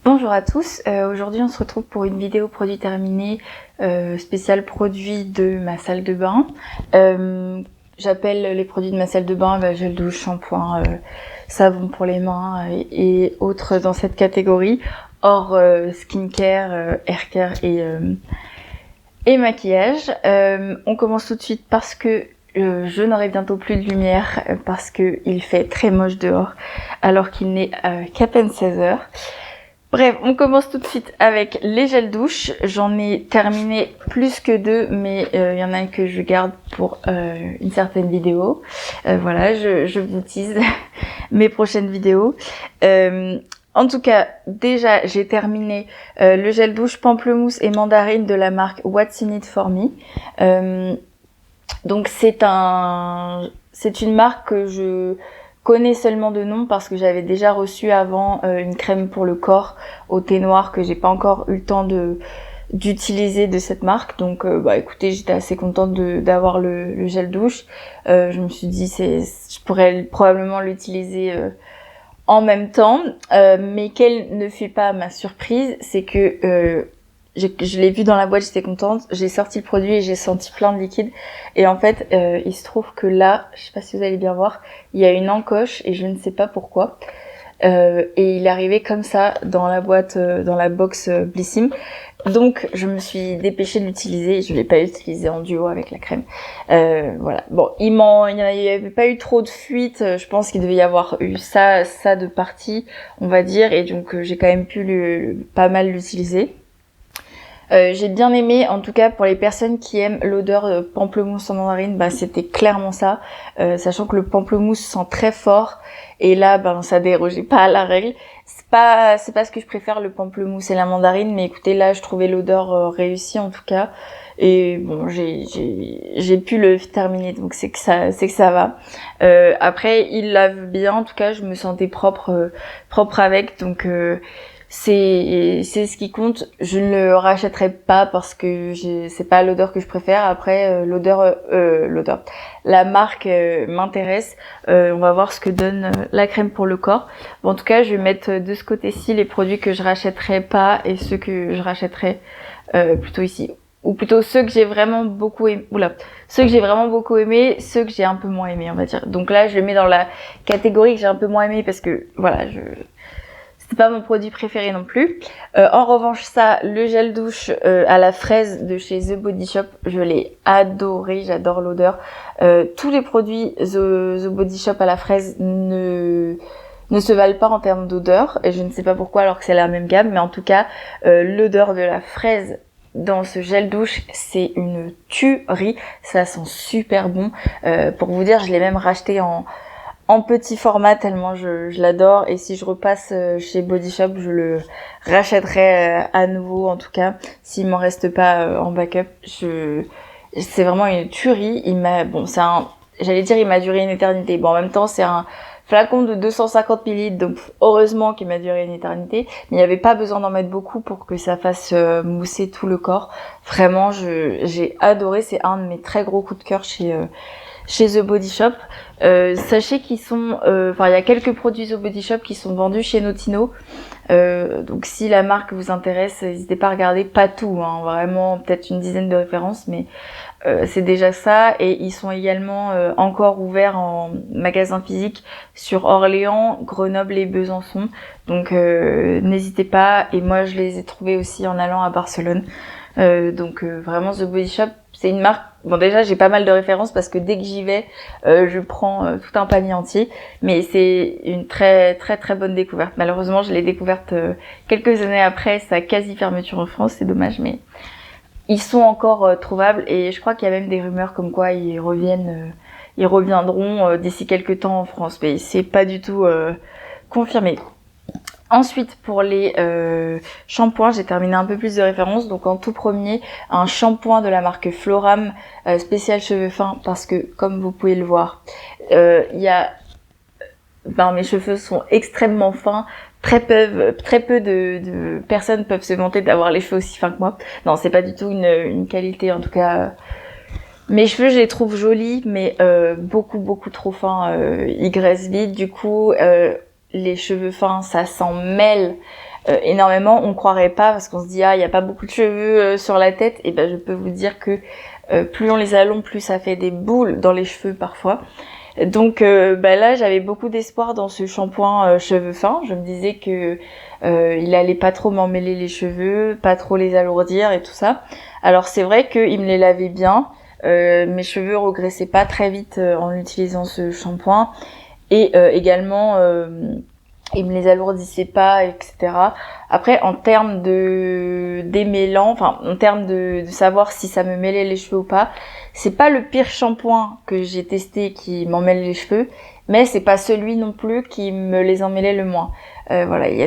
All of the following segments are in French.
Bonjour à tous, aujourd'hui on se retrouve pour une vidéo produit terminé spécial produit de ma salle de bain. J'appelle les produits de ma salle de bain gel douche, shampoing, savon pour les mains et autres dans cette catégorie, hors skincare, haircare et maquillage. On commence tout de suite parce que je n'aurai bientôt plus de lumière parce que il fait très moche dehors alors qu'il n'est qu'à peine 16h. Bref, on commence tout de suite avec les gels douche. J'en ai terminé plus que 2, mais il y en a un que je garde pour une certaine vidéo. Voilà, je vous tease mes prochaines vidéos. En tout cas, déjà, j'ai terminé le gel douche pamplemousse et mandarine de la marque What's in it for me. Donc c'est une marque que je connais seulement de nom parce que j'avais déjà reçu avant une crème pour le corps au thé noir que j'ai pas encore eu le temps d'utiliser de cette marque. Donc écoutez, j'étais assez contente d'avoir le gel douche. Je me suis dit je pourrais probablement l'utiliser en même temps, mais quelle ne fut pas ma surprise, c'est que je l'ai vu dans la boîte, j'étais contente, j'ai sorti le produit et j'ai senti plein de liquide. Et en fait, il se trouve que là, je sais pas si vous allez bien voir, il y a une encoche et je ne sais pas pourquoi. Et il est arrivé comme ça dans la boîte, dans la box Blissim. Donc je me suis dépêchée de l'utiliser. Je l'ai pas utilisé en duo avec la crème. Voilà. Bon, il y avait pas eu trop de fuite. Je pense qu'il devait y avoir eu ça de partie, on va dire. Et donc j'ai quand même pu pas mal l'utiliser. J'ai bien aimé, en tout cas pour les personnes qui aiment l'odeur pamplemousse en mandarine, c'était clairement ça, sachant que le pamplemousse sent très fort et là ça dérogeait pas à la règle. C'est pas ce que je préfère, le pamplemousse et la mandarine, mais écoutez, là je trouvais l'odeur réussie en tout cas, et bon j'ai pu le terminer, donc c'est que ça va. Après il lave bien, en tout cas je me sentais propre avec, donc c'est ce qui compte. Je ne le rachèterai pas parce que c'est pas l'odeur que je préfère. Après la marque m'intéresse. On va voir ce que donne la crème pour le corps. Bon, en tout cas, je vais mettre de ce côté-ci les produits que je rachèterai pas et ceux que je rachèterai plutôt ici, ou plutôt ceux que j'ai vraiment beaucoup aimé. Ceux que j'ai vraiment beaucoup aimé, ceux que j'ai un peu moins aimé, on va dire. Donc là, je les mets dans la catégorie que j'ai un peu moins aimé parce que voilà, c'est pas mon produit préféré non plus. En revanche, le gel douche à la fraise de chez The Body Shop, je l'ai adoré, j'adore l'odeur. Tous les produits The Body Shop à la fraise ne se valent pas en termes d'odeur, et je ne sais pas pourquoi alors que c'est la même gamme, mais en tout cas, l'odeur de la fraise dans ce gel douche, c'est une tuerie, ça sent super bon. Pour vous dire, je l'ai même racheté en petit format tellement je l'adore, et si je repasse chez Body Shop, je le rachèterai à nouveau, en tout cas s'il m'en reste pas en backup. C'est vraiment une tuerie. Il m'a duré une éternité. Bon, en même temps c'est un flacon de 250 ml, donc heureusement qu'il m'a duré une éternité, mais il n'y avait pas besoin d'en mettre beaucoup pour que ça fasse mousser tout le corps. Vraiment, j'ai adoré, c'est un de mes très gros coups de cœur chez The Body Shop. Sachez qu'ils sont, il y a quelques produits The Body Shop qui sont vendus chez Notino. Donc si la marque vous intéresse, n'hésitez pas à regarder, pas tout, hein, vraiment peut-être une dizaine de références, mais c'est déjà ça. Et ils sont également encore ouverts en magasin physique sur Orléans, Grenoble et Besançon. Donc n'hésitez pas. Et moi je les ai trouvés aussi en allant à Barcelone. Donc vraiment The Body Shop, c'est une marque. Bon, déjà j'ai pas mal de références parce que dès que j'y vais, je prends tout un panier entier. Mais c'est une très très très bonne découverte. Malheureusement, je l'ai découverte quelques années après sa quasi fermeture en France. C'est dommage, mais ils sont encore trouvables, et je crois qu'il y a même des rumeurs comme quoi ils reviendront d'ici quelques temps en France. Mais c'est pas du tout confirmé. Ensuite, pour les shampoings, j'ai terminé un peu plus de références. Donc en tout premier, un shampoing de la marque Floram spécial cheveux fins, parce que comme vous pouvez le voir, mes cheveux sont extrêmement fins. Très peu de personnes peuvent se vanter d'avoir les cheveux aussi fins que moi. Non, c'est pas du tout une qualité, en tout cas. Mes cheveux, je les trouve jolis, mais beaucoup trop fins. Ils graissent vite, du coup. Les cheveux fins, ça s'en mêle énormément, on croirait pas parce qu'on se dit ah il y a pas beaucoup de cheveux sur la tête, et ben je peux vous dire que plus on les allonge, plus ça fait des boules dans les cheveux parfois. Donc là j'avais beaucoup d'espoir dans ce shampoing cheveux fins. Je me disais que il allait pas trop m'emmêler les cheveux, pas trop les alourdir et tout ça. Alors c'est vrai qu'il me les lavait bien, mes cheveux regraissaient pas très vite en utilisant ce shampoing, et également il me les alourdissait pas, etc. Après, en termes de démêlant, enfin en termes de savoir si ça me mêlait les cheveux ou pas, c'est pas le pire shampoing que j'ai testé qui m'emmêle les cheveux, mais c'est pas celui non plus qui me les emmêlait le moins. Voilà, il y a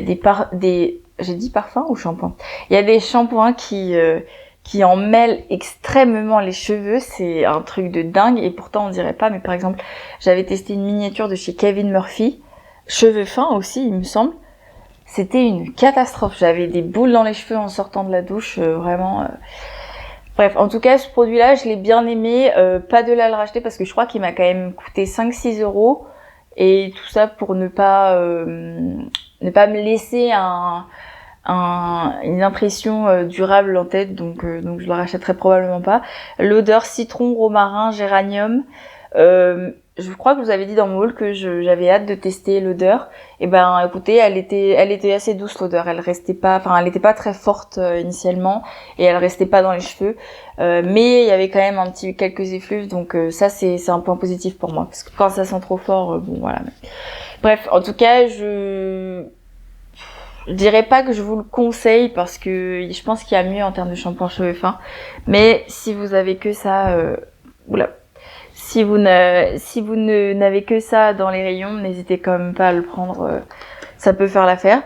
j'ai dit parfum ou shampoing. Il y a des shampoings qui emmêlent extrêmement les cheveux, c'est un truc de dingue, et pourtant on dirait pas, mais par exemple, j'avais testé une miniature de chez Kevin Murphy, cheveux fins aussi, il me semble. C'était une catastrophe. J'avais des boules dans les cheveux en sortant de la douche, vraiment. Bref, en tout cas, ce produit-là, je l'ai bien aimé. Pas de là à le racheter parce que je crois qu'il m'a quand même coûté 5-6 euros. Et tout ça pour ne pas me laisser une impression durable en tête. Donc je le rachèterai probablement pas. L'odeur citron, romarin, géranium. Je crois que je vous avais dit dans mon haul que j'avais hâte de tester l'odeur. Et ben, écoutez, elle était assez douce l'odeur. Elle était pas très forte initialement, et elle restait pas dans les cheveux. Mais il y avait quand même quelques effluves, donc ça c'est un point positif pour moi. Parce que quand ça sent trop fort, bon voilà. Bref, en tout cas, je dirais pas que je vous le conseille parce que je pense qu'il y a mieux en termes de shampoing cheveux fins. Mais si vous avez que ça, si vous n'avez que ça dans les rayons, n'hésitez quand même pas à le prendre, ça peut faire l'affaire.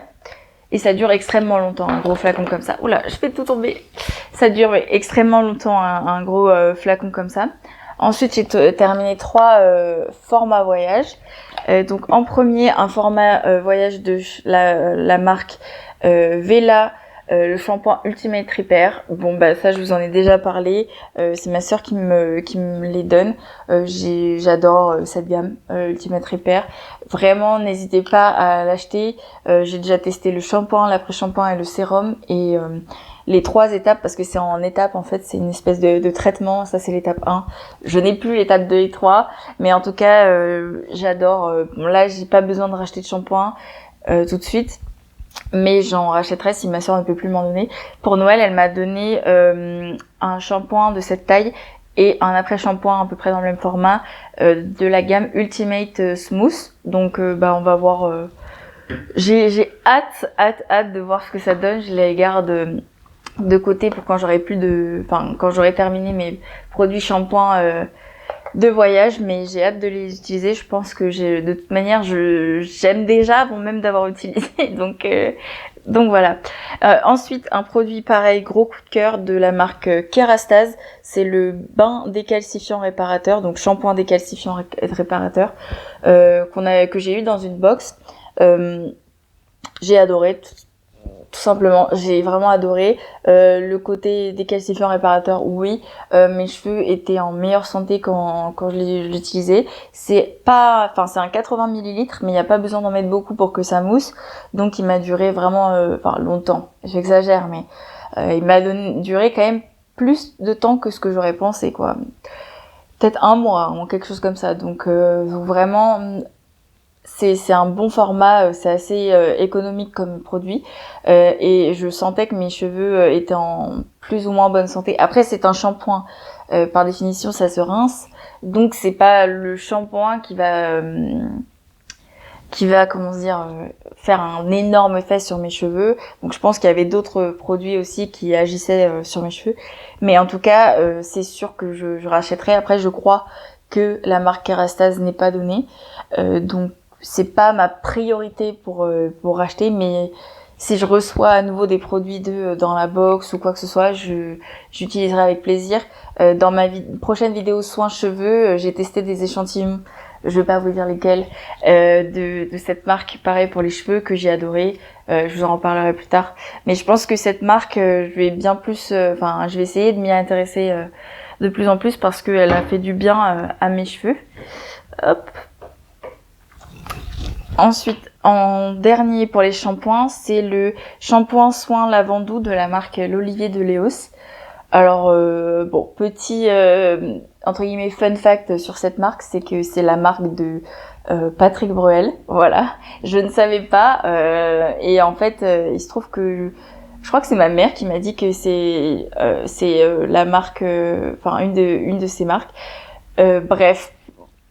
Et ça dure extrêmement longtemps, un gros flacon comme ça. Oula, je fais tout tomber. Ça dure extrêmement longtemps, un gros flacon comme ça. Ensuite, j'ai terminé 3 formats voyage. Donc en premier, un format voyage de la marque Vela, le shampoing Ultimate Repair. Bon bah ça je vous en ai déjà parlé, c'est ma sœur qui me les donne. J'adore cette gamme Ultimate Repair. Vraiment n'hésitez pas à l'acheter. J'ai déjà testé le shampoing, l'après-shampoing et le sérum, et les 3 étapes, parce que c'est en étapes en fait, c'est une espèce de traitement. Ça c'est l'étape 1. Je n'ai plus l'étape 2 et 3, mais en tout cas j'adore. Bon là j'ai pas besoin de racheter de shampoing tout de suite, mais j'en rachèterai si ma soeur ne peut plus m'en donner. Pour Noël, elle m'a donné un shampoing de cette taille et un après-shampoing à peu près dans le même format de la gamme Ultimate Smooth. Donc on va voir. J'ai hâte de voir ce que ça donne. Je les garde de côté pour quand j'aurai terminé mes produits shampoing de voyage, mais j'ai hâte de les utiliser. Je pense que de toute manière j'aime déjà avant même d'avoir utilisé, donc voilà. Ensuite, un produit pareil, gros coup de cœur de la marque Kerastase, c'est le bain décalcifiant réparateur, donc shampoing décalcifiant réparateur que j'ai eu dans une box. J'ai adoré, tout simplement, j'ai vraiment adoré. Le côté décalcifiant réparateur, oui, mes cheveux étaient en meilleure santé quand je l'utilisais. C'est un 80 ml, mais il n'y a pas besoin d'en mettre beaucoup pour que ça mousse. Donc il m'a duré vraiment longtemps. J'exagère, mais il m'a duré quand même plus de temps que ce que j'aurais pensé, quoi. Peut-être 1 mois ou quelque chose comme ça. Donc vraiment, c'est un bon format, c'est assez économique comme produit, et je sentais que mes cheveux étaient en plus ou moins bonne santé. Après c'est un shampoing, par définition ça se rince, donc c'est pas le shampoing qui va faire un énorme effet sur mes cheveux. Donc je pense qu'il y avait d'autres produits aussi qui agissaient sur mes cheveux, mais en tout cas c'est sûr que je rachèterai. Après je crois que la marque Kerastase n'est pas donnée, donc c'est pas ma priorité pour racheter, mais si je reçois à nouveau des produits dans la box ou quoi que ce soit, j'utiliserai avec plaisir. Dans ma prochaine vidéo soins cheveux, j'ai testé des échantillons, je vais pas vous dire lesquels, de cette marque, pareil pour les cheveux, que j'ai adoré. Je vous en reparlerai plus tard. Mais je pense que cette marque, je vais essayer de m'y intéresser de plus en plus parce qu'elle a fait du bien à mes cheveux. Hop. Ensuite, En dernier pour les shampoings, c'est le shampoing soin lavandou de la marque L'Olivier de Léos. Alors bon, petit entre guillemets fun fact sur cette marque, c'est que c'est la marque de Patrick Bruel. Voilà, je ne savais pas et en fait il se trouve que je crois que c'est ma mère qui m'a dit que c'est la marque, enfin une de ces marques. Bref.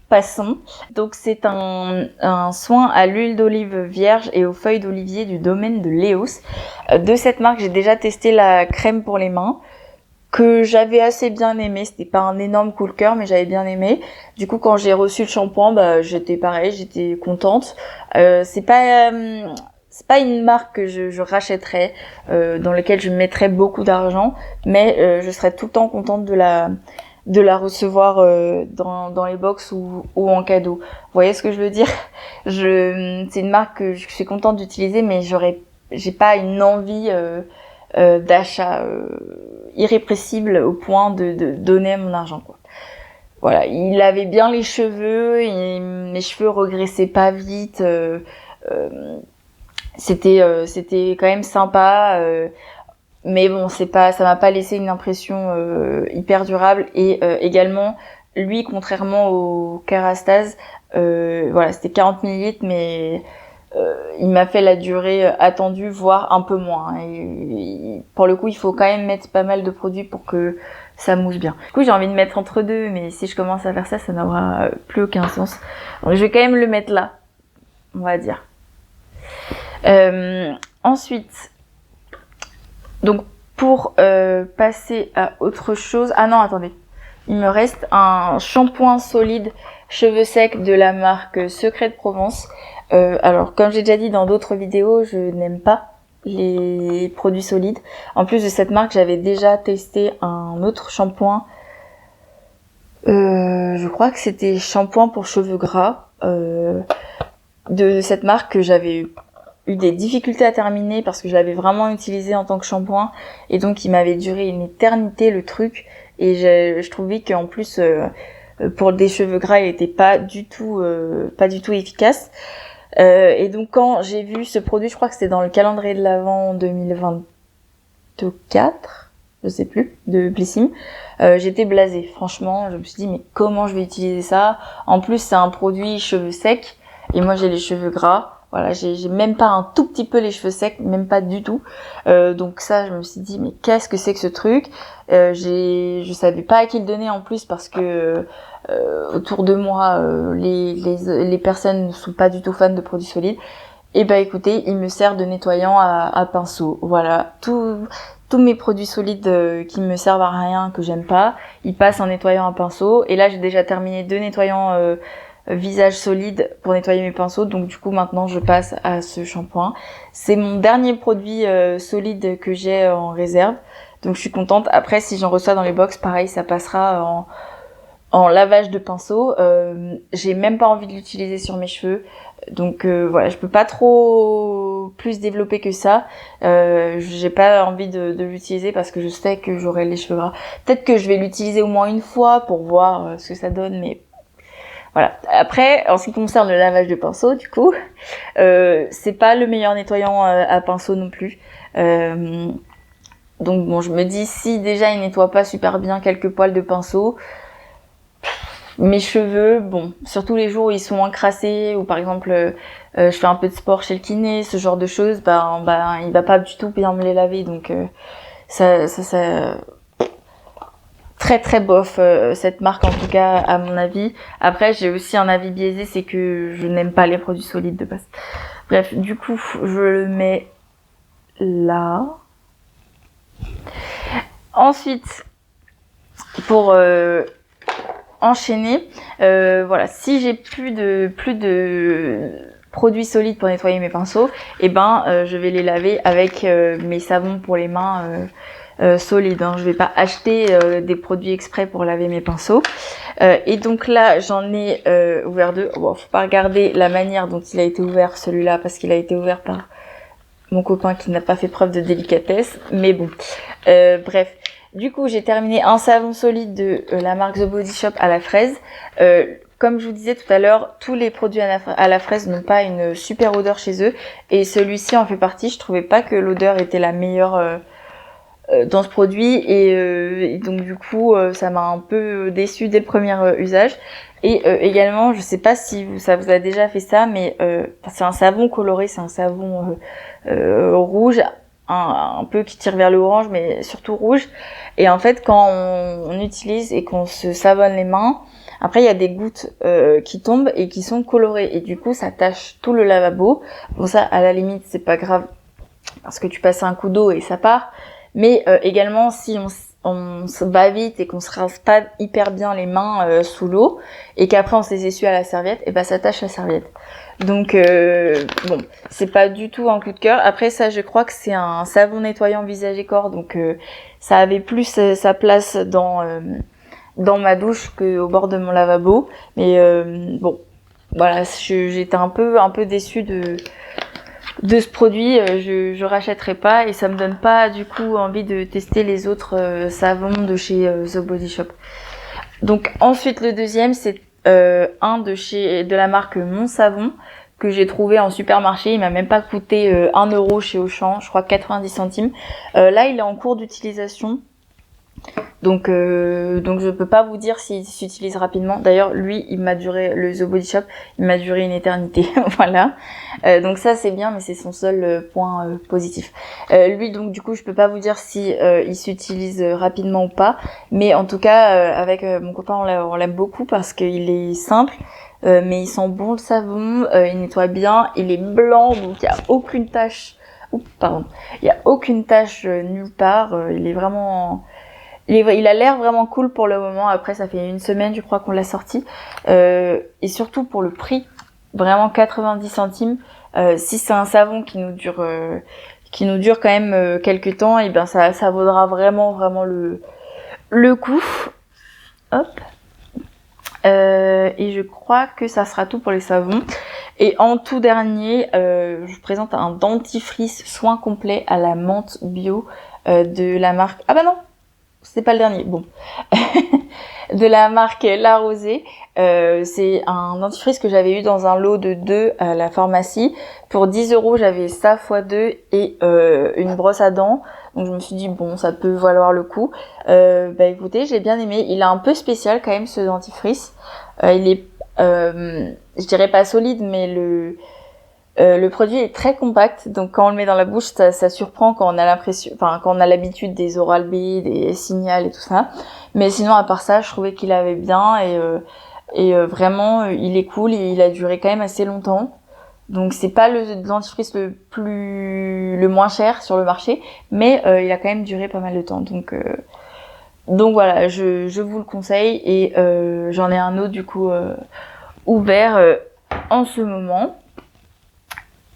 Passons. Donc c'est un soin à l'huile d'olive vierge et aux feuilles d'olivier du domaine de Léos. De cette marque, j'ai déjà testé la crème pour les mains que j'avais assez bien aimé. C'était pas un énorme coup de cœur, mais j'avais bien aimé. Du coup, quand j'ai reçu le shampoing, bah j'étais pareil, j'étais contente. C'est pas une marque que je rachèterais, dans laquelle je mettrais beaucoup d'argent, mais je serais tout le temps contente de la recevoir dans les box ou en cadeau. Vous voyez ce que je veux dire? C'est une marque que je suis contente d'utiliser, mais j'ai pas une envie d'achat irrépressible au point de donner mon argent, quoi. Voilà, il avait bien les cheveux, mes cheveux regressaient pas vite, c'était quand même sympa. Mais bon, ça m'a pas laissé une impression hyper durable et également lui, contrairement au Kerastase, voilà, c'était 40 millilitres, mais il m'a fait la durée attendue, voire un peu moins. Et pour le coup, il faut quand même mettre pas mal de produits pour que ça mousse bien. Du coup, j'ai envie de mettre entre deux, mais si je commence à faire ça, ça n'aura plus aucun sens. Donc, je vais quand même le mettre là, on va dire. Ensuite, donc pour passer à autre chose, ah non, attendez, il me reste un shampoing solide cheveux secs de la marque Secret de Provence. Alors comme j'ai déjà dit dans d'autres vidéos, je n'aime pas les produits solides. En plus de cette marque, j'avais déjà testé un autre shampoing. Je crois que c'était shampoing pour cheveux gras de cette marque que j'avais eu des difficultés à terminer parce que je l'avais vraiment utilisé en tant que shampoing et donc il m'avait duré une éternité le truc et je trouvais qu'en plus pour des cheveux gras il était pas du tout efficace. Et donc quand j'ai vu ce produit, je crois que c'était dans le calendrier de l'Avent 2024, je sais plus, de Blissim, j'étais blasée. Franchement, je me suis dit mais comment je vais utiliser ça? En plus c'est un produit cheveux secs et moi j'ai les cheveux gras. Voilà, j'ai même pas un tout petit peu les cheveux secs, même pas du tout. Donc ça, je me suis dit mais qu'est-ce que c'est que ce truc? Je savais pas à qui le donner en plus parce que autour de moi, les personnes ne sont pas du tout fans de produits solides. Et bah écoutez, il me sert de nettoyant à pinceau. Voilà, tous mes produits solides qui me servent à rien, que j'aime pas, ils passent en nettoyant à pinceau. Et là, j'ai déjà terminé 2 nettoyants visage solide pour nettoyer mes pinceaux, donc du coup maintenant je passe à ce shampoing. C'est mon dernier produit solide que j'ai en réserve, donc je suis contente. Après si j'en reçois dans les box, pareil, ça passera en lavage de pinceau. J'ai même pas envie de l'utiliser sur mes cheveux, donc voilà, je peux pas trop plus développer que ça. J'ai pas envie de l'utiliser parce que je sais que j'aurai les cheveux gras. Peut-être que je vais l'utiliser au moins une fois pour voir ce que ça donne, mais voilà. Après, en ce qui concerne le lavage de pinceau, du coup, c'est pas le meilleur nettoyant à pinceau non plus. Donc bon, je me dis si déjà il nettoie pas super bien quelques poils de pinceau, mes cheveux, bon, surtout les jours où ils sont encrassés ou par exemple je fais un peu de sport chez le kiné, ce genre de choses, ben il va pas du tout bien me les laver, donc ça très très bof cette marque en tout cas à mon avis. Après j'ai aussi un avis biaisé, c'est que je n'aime pas les produits solides de base. Bref, du coup je le mets là. Ensuite pour enchaîner, voilà, si j'ai plus de produits solides pour nettoyer mes pinceaux, et je vais les laver avec mes savons pour les mains solides, hein. Je vais pas acheter des produits exprès pour laver mes pinceaux. Et donc là, j'en ai ouvert 2. Bon, faut pas regarder la manière dont il a été ouvert celui-là parce qu'il a été ouvert par mon copain qui n'a pas fait preuve de délicatesse. Mais bon, bref. Du coup, j'ai terminé un savon solide de la marque The Body Shop à la fraise. comme je vous disais tout à l'heure, tous les produits à la fraise n'ont pas une super odeur chez eux. Et celui-ci en fait partie. Je trouvais pas que l'odeur était la meilleure dans ce produit. Et donc du coup, ça m'a un peu déçue dès le premier usage. Et également, je sais pas si ça vous a déjà fait ça, mais c'est un savon coloré, c'est un savon rouge, un peu qui tire vers le orange, mais surtout rouge. Et en fait, quand on utilise et qu'on se savonne les mains, après il y a des gouttes qui tombent et qui sont colorées. Et du coup, ça tache tout le lavabo. Bon ça, à la limite, c'est pas grave parce que tu passes un coup d'eau et ça part. Mais également, si on se va vite et qu'on se rince pas hyper bien les mains sous l'eau et qu'après on se les essuie à la serviette, et ben ça tâche la serviette. Donc bon, c'est pas du tout un coup de cœur. Après ça, je crois que c'est un savon nettoyant visage et corps, donc ça avait plus sa place dans ma douche qu'au bord de mon lavabo. Mais bon, voilà, j'étais un peu déçue de ce produit, je rachèterai pas et ça me donne pas du coup envie de tester les autres savons de chez The Body Shop. Donc ensuite le deuxième c'est un de la marque Mon Savon que j'ai trouvé en supermarché, il m'a même pas coûté 1 euro chez Auchan, je crois 90 centimes. Là il est en cours d'utilisation. Donc je peux pas vous dire s'il s'utilise rapidement. D'ailleurs, lui, le The Body Shop, il m'a duré une éternité. Voilà. Donc ça c'est bien, mais c'est son seul point positif. Lui, donc du coup, je peux pas vous dire si il s'utilise rapidement ou pas. Mais en tout cas, avec mon copain, on l'aime beaucoup parce qu'il est simple. Mais il sent bon le savon, il nettoie bien, il est blanc, donc il y a aucune tache. Oups, pardon. Il y a aucune tache nulle part. Il est vraiment. Il a l'air vraiment cool pour le moment. Après, ça fait une semaine, je crois, qu'on l'a sorti. Et surtout pour le prix, vraiment 90 centimes. Si c'est un savon qui nous dure quand même quelques temps, et ben ça vaudra vraiment le coup. Hop. Et je crois que ça sera tout pour les savons. Et en tout dernier, je vous présente un dentifrice soin complet à la menthe bio de la marque. Ah bah non. C'est pas le dernier, bon. De la marque La Rosée. C'est un dentifrice que j'avais eu dans un lot de 2 à la pharmacie. Pour 10 euros, j'avais ça x2 et une brosse à dents. Donc je me suis dit, bon, ça peut valoir le coup. Bah écoutez, j'ai bien aimé. Il est un peu spécial quand même, ce dentifrice. Il est, je dirais pas solide, mais le produit est très compact, donc quand on le met dans la bouche, ça surprend quand on a quand on a l'habitude des Oral-B, des Signal et tout ça. Mais sinon, à part ça, je trouvais qu'il avait bien et vraiment, il est cool et il a duré quand même assez longtemps. Donc c'est pas le dentifrice le moins cher sur le marché, mais il a quand même duré pas mal de temps. Donc voilà, je vous le conseille et j'en ai un autre du coup ouvert en ce moment.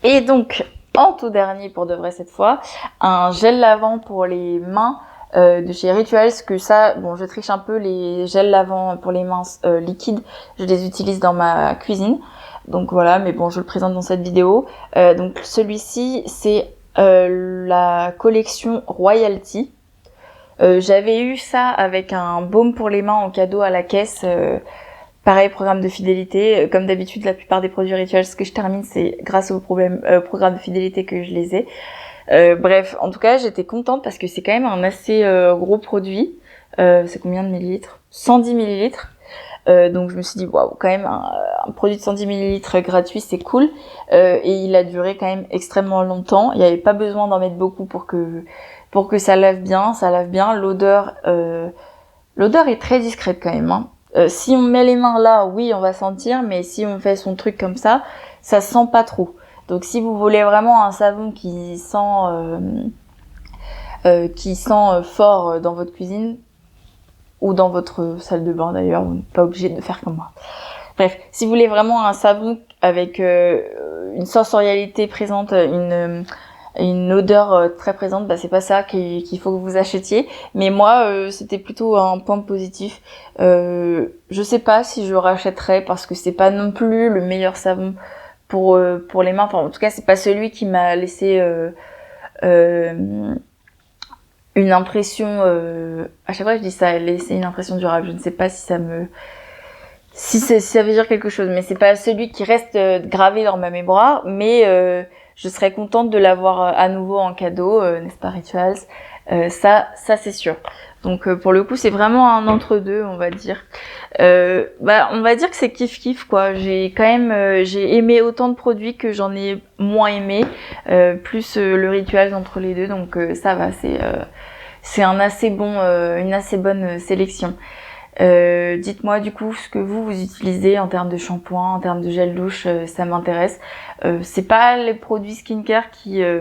Et donc, en tout dernier pour de vrai cette fois, un gel lavant pour les mains de chez Rituals, que ça, bon, je triche un peu, les gels lavants pour les mains liquides, je les utilise dans ma cuisine. Donc voilà, mais bon, je le présente dans cette vidéo. Donc celui-ci, c'est la collection Royalty. J'avais eu ça avec un baume pour les mains en cadeau à la caisse. Pareil, programme de fidélité. Comme d'habitude, la plupart des produits Rituals que je termine, c'est grâce au programme de fidélité que je les ai. Bref, en tout cas, j'étais contente parce que c'est quand même un assez gros produit. C'est combien de millilitres? 110 millilitres. Donc je me suis dit, waouh, quand même, un produit de 110 millilitres gratuit, c'est cool. Et il a duré quand même extrêmement longtemps. Il n'y avait pas besoin d'en mettre beaucoup pour que ça lave bien. Ça lave bien. L'odeur est très discrète quand même, hein. Si on met les mains là, oui, on va sentir, mais si on fait son truc comme ça se sent pas trop. Donc si vous voulez vraiment un savon qui sent fort dans votre cuisine ou dans votre salle de bain d'ailleurs, vous n'êtes pas obligé de faire comme moi. Bref, si vous voulez vraiment un savon avec une sensorialité présente, une odeur très présente, bah c'est pas ça qu'il faut que vous achetiez. Mais moi, c'était plutôt un point positif. Je sais pas si je rachèterais parce que c'est pas non plus le meilleur savon pour les mains. Enfin, en tout cas, c'est pas celui qui m'a laissé une impression. À chaque fois, je dis ça, laisser une impression durable. Je ne sais pas si si ça veut dire quelque chose, mais c'est pas celui qui reste gravé dans ma mémoire, mais je serais contente de l'avoir à nouveau en cadeau, n'est-ce pas, Rituals? Ça c'est sûr. Donc pour le coup, c'est vraiment un entre-deux, on va dire. On va dire que c'est kiff-kiff, quoi. J'ai quand même j'ai aimé autant de produits que j'en ai moins aimé, plus le Rituals entre les deux, donc ça va, c'est un assez bon, une assez bonne sélection. Dites-moi du coup ce que vous utilisez en termes de shampoing, en termes de gel douche, ça m'intéresse. C'est pas les produits skincare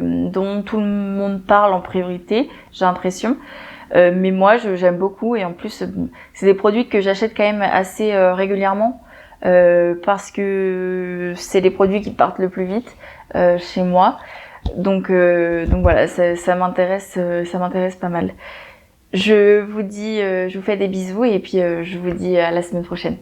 dont tout le monde parle en priorité, j'ai l'impression. Mais moi j'aime beaucoup, et en plus c'est des produits que j'achète quand même assez régulièrement, parce que c'est les produits qui partent le plus vite chez moi. Donc voilà, ça m'intéresse pas mal. Je vous fais des bisous, et puis je vous dis à la semaine prochaine.